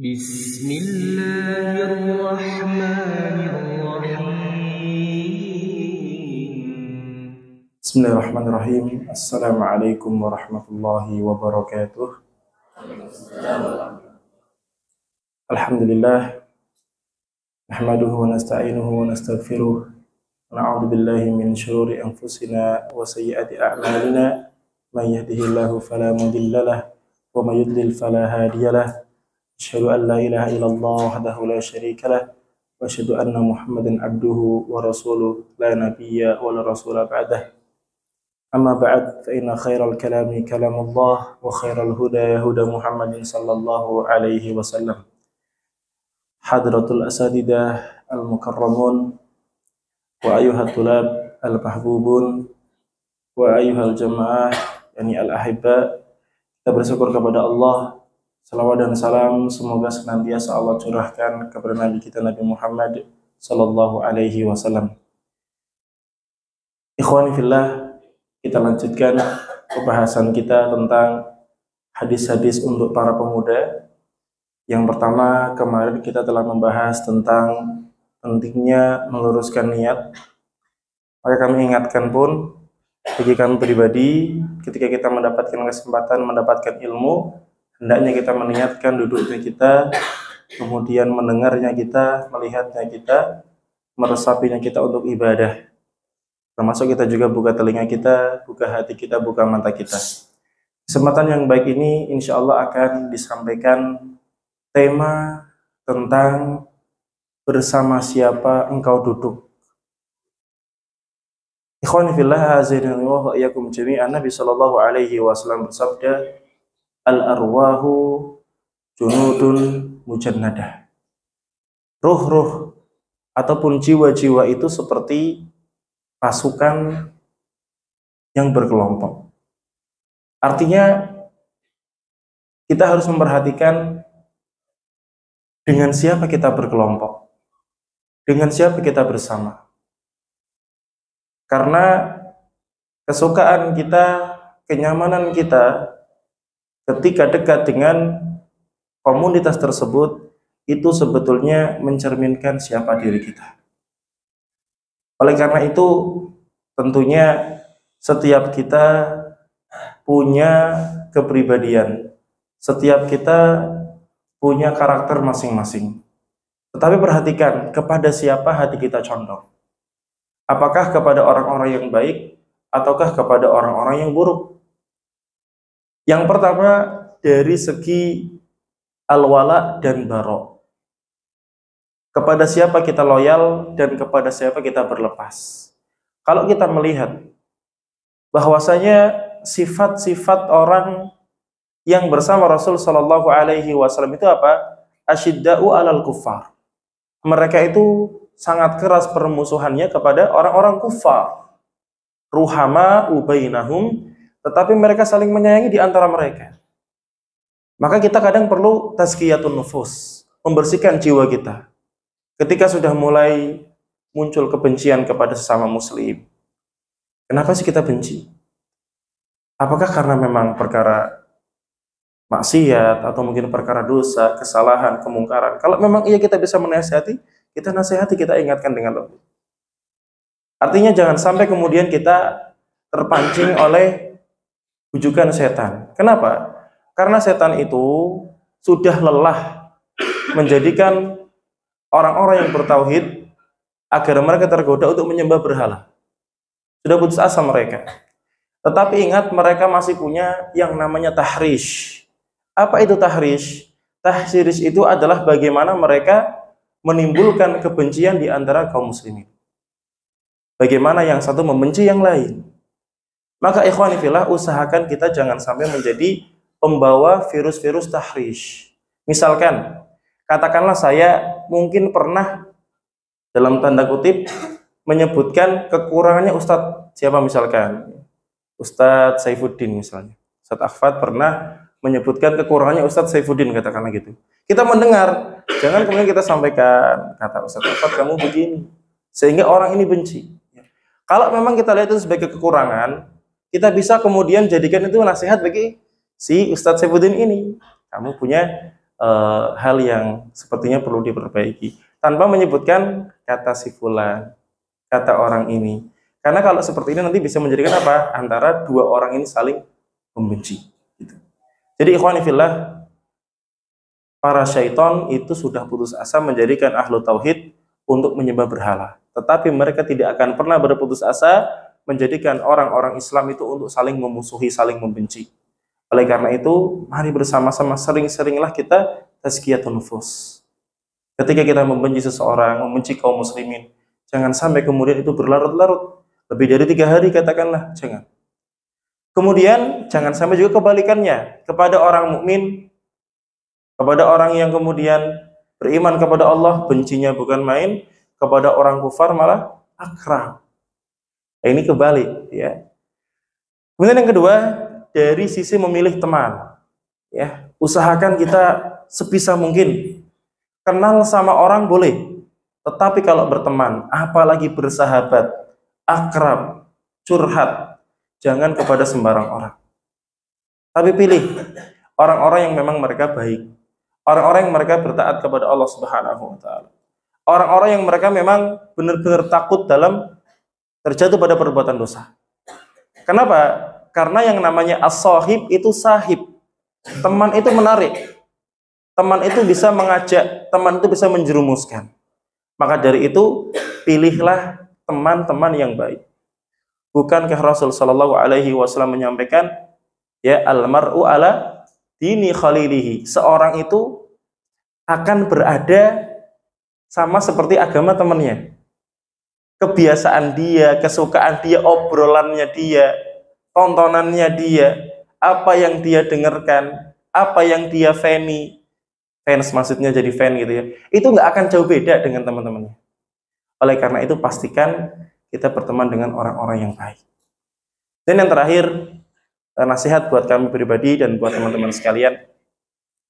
Bismillahirrahmanirrahim. Bismillahirrahmanirrahim. Assalamualaikum warahmatullahi wabarakatuh. Alhamdulillah. Nahmaduhu wa nasta'inuhu wa nastaghfiruh. Wa na'udzu billahi min syururi anfusina wa sayyiati a'malina. May yahdihillahu fala mudilla lahu wa may yudlil fala hadiya lahu. Asyhadu an la ilaha illallah wahdahu la syarika lahu wa asyhadu anna Muhammadan abduhu wa rasuluh la nabiyya wa la rasula ba'dahu. Amma ba'd, fa inna khairal kalami kalamullah wa khairal huda huda Muhammadin sallallahu alaihi wasallam. Hadratul asadidah al-mukarramun wa ayyuhat tulab al-mahbubun wa ayyuhal jamaah yani al-ahibba. Kita bersyukur kepada Allah. Salawat dan salam semoga senantiasa Allah curahkan kepada Nabi kita Nabi Muhammad sallallahu alaihi wasallam. Ikhwani fillah, kita lanjutkan pembahasan kita tentang hadis-hadis untuk para pemuda. Yang pertama, kemarin kita telah membahas tentang pentingnya meluruskan niat. Maka kami ingatkan pun, bagi kami pribadi, ketika kita mendapatkan kesempatan, mendapatkan ilmu, hendaknya kita meniatkan duduknya kita, kemudian mendengarnya kita, melihatnya kita, meresapinya kita untuk ibadah. Termasuk kita juga buka telinga kita, buka hati kita, buka mata kita. Kesempatan yang baik ini insya Allah akan disampaikan tema tentang bersama siapa engkau duduk. Ikhwani fillah, azanani wa iyyakum jami'an. Nabi sallallahu alaihi wasallam bersabda, al-arwahu junudun mujannadah. Ruh-ruh ataupun jiwa-jiwa itu seperti pasukan yang berkelompok. Artinya kita harus memperhatikan dengan siapa kita berkelompok, dengan siapa kita bersama. Karena kesukaan kita, kenyamanan kita ketika dekat dengan komunitas tersebut itu sebetulnya mencerminkan siapa diri kita. Oleh karena itu, tentunya setiap kita punya kepribadian, setiap kita punya karakter masing-masing. Tetapi perhatikan kepada siapa hati kita condong. Apakah kepada orang-orang yang baik ataukah kepada orang-orang yang buruk? Yang pertama, dari segi al-wala dan bara. Kepada siapa kita loyal dan kepada siapa kita berlepas. Kalau kita melihat bahwasanya sifat-sifat orang yang bersama Rasul Shallallahu Alaihi Wasallam itu apa? Asyidda'u alal kuffar. Mereka itu sangat keras permusuhannya kepada orang-orang kufar. Ruhama ubainahum, tetapi mereka saling menyayangi di antara mereka. Maka kita kadang perlu tazkiyatun nufus, membersihkan jiwa kita. Ketika sudah mulai muncul kebencian kepada sesama muslim, kenapa sih kita benci? Apakah karena memang perkara maksiat atau mungkin perkara dosa, kesalahan, kemungkaran? Kalau memang iya kita bisa menasihati, kita nasihati, kita ingatkan dengan lembut. Artinya jangan sampai kemudian kita terpancing oleh bujukan setan. Kenapa? Karena setan itu sudah lelah menjadikan orang-orang yang bertauhid agar mereka tergoda untuk menyembah berhala. Sudah putus asa mereka. Tetapi ingat, mereka masih punya yang namanya tahrish. Apa itu tahrish? Tahrish itu adalah bagaimana mereka menimbulkan kebencian di antara kaum muslimin. Bagaimana yang satu membenci yang lain. Maka ikhwani fillah, usahakan kita jangan sampai menjadi pembawa virus-virus tahrish. Misalkan, katakanlah saya mungkin pernah dalam tanda kutip menyebutkan kekurangannya Ustadz siapa misalkan, Ustadz Saifuddin misalnya. Ustadz Akhfad pernah menyebutkan kekurangannya Ustadz Saifuddin, katakanlah gitu. Kita mendengar, jangan kemudian kita sampaikan, kata Ustadz Akhfad kamu begini, sehingga orang ini benci. Kalau memang kita lihat itu sebagai kekurangan, kita bisa kemudian jadikan itu nasihat bagi si Ustadz Saifuddin ini. Kamu punya hal yang sepertinya perlu diperbaiki tanpa menyebutkan kata si fulan, kata orang ini. Karena kalau seperti ini nanti bisa menjadikan apa? Antara dua orang ini saling membenci. Gitu. Jadi ikhwani fillah, para syaitan itu sudah putus asa menjadikan ahlu tauhid untuk menyembah berhala. Tetapi mereka tidak akan pernah berputus asa menjadikan orang-orang Islam itu untuk saling memusuhi, saling membenci. Oleh karena itu, mari bersama-sama sering-seringlah kita tazkiyatun nufus. Ketika kita membenci seseorang, membenci kaum muslimin, jangan sampai kemudian itu berlarut-larut. Lebih dari 3 hari katakanlah, jangan. Kemudian jangan sampai juga kebalikannya kepada orang mukmin, kepada orang yang kemudian beriman kepada Allah, bencinya bukan main, kepada orang kufar malah akrab. Ini kebalik, ya. Kemudian yang kedua, dari sisi memilih teman, ya, usahakan kita sebisa mungkin kenal sama orang boleh, tetapi kalau berteman, apalagi bersahabat, akrab, curhat, jangan kepada sembarang orang. Tapi pilih orang-orang yang memang mereka baik, orang-orang yang mereka bertaat kepada Allah Subhanahu wa taala. Orang-orang yang mereka memang benar-benar takut dalam terjatuh pada perbuatan dosa. Kenapa? Karena yang namanya as-sahib itu sahib. Teman itu menarik. Teman itu bisa mengajak, teman itu bisa menjerumuskan. Maka dari itu, pilihlah teman-teman yang baik. Bukankah Rasul sallallahu alaihi wasallam menyampaikan, ya, al-mar'u ala dini khalilihi. Seorang itu akan berada sama seperti agama temannya. Kebiasaan dia, kesukaan dia, obrolannya dia, tontonannya dia, apa yang dia dengarkan, apa yang dia fans maksudnya jadi fan gitu ya, itu nggak akan jauh beda dengan teman-temannya. Oleh karena itu pastikan kita berteman dengan orang-orang yang baik. Dan yang terakhir, nasihat buat kami pribadi dan buat teman-teman sekalian,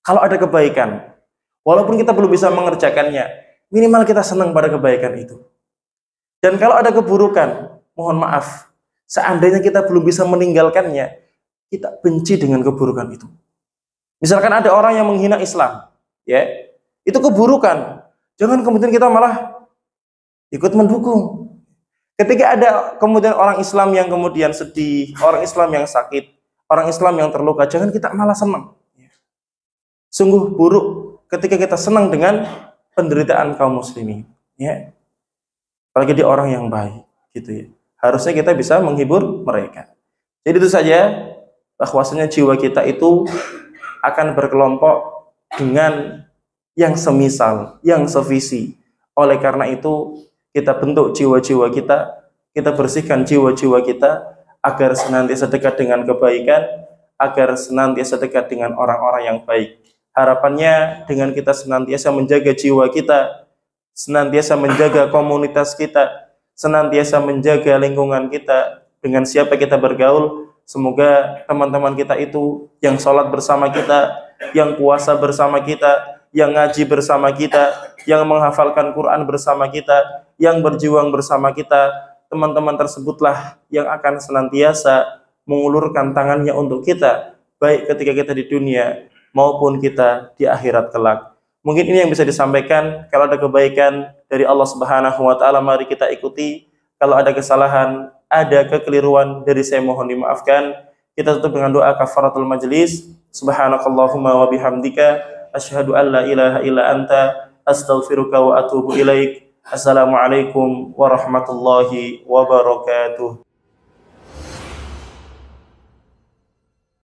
kalau ada kebaikan, walaupun kita belum bisa mengerjakannya, minimal kita senang pada kebaikan itu. Dan kalau ada keburukan, mohon maaf, seandainya kita belum bisa meninggalkannya, kita benci dengan keburukan itu. Misalkan ada orang yang menghina Islam, ya, itu keburukan. Jangan kemudian kita malah ikut mendukung. Ketika ada kemudian orang Islam yang kemudian sedih, orang Islam yang sakit, orang Islam yang terluka, jangan kita malah senang. Sungguh buruk ketika kita senang dengan penderitaan kaum muslimin, ya. Apalagi di orang yang baik, gitu ya. Harusnya kita bisa menghibur mereka. Jadi itu saja, bahwasanya jiwa kita itu akan berkelompok dengan yang semisal, yang sevisi. Oleh karena itu, kita bentuk jiwa-jiwa kita bersihkan jiwa-jiwa kita agar senantiasa dekat dengan kebaikan, agar senantiasa dekat dengan orang-orang yang baik. Harapannya dengan kita senantiasa menjaga jiwa kita, senantiasa menjaga komunitas kita, senantiasa menjaga lingkungan kita, dengan siapa kita bergaul, semoga teman-teman kita itu yang sholat bersama kita, yang puasa bersama kita, yang ngaji bersama kita, yang menghafalkan Quran bersama kita, yang berjuang bersama kita, teman-teman tersebutlah yang akan senantiasa mengulurkan tangannya untuk kita, baik ketika kita di dunia maupun kita di akhirat kelak. Mungkin ini yang bisa disampaikan. Kalau ada kebaikan dari Allah Subhanahu wa taala, mari kita ikuti. Kalau ada kesalahan, ada kekeliruan dari saya, mohon dimaafkan. Kita tutup dengan doa kafaratul majlis. Subhanakallahumma wa bihamdika asyhadu an la ilaha illa anta astaghfiruka wa atubu ilaik. Assalamualaikum warahmatullahi wabarakatuh.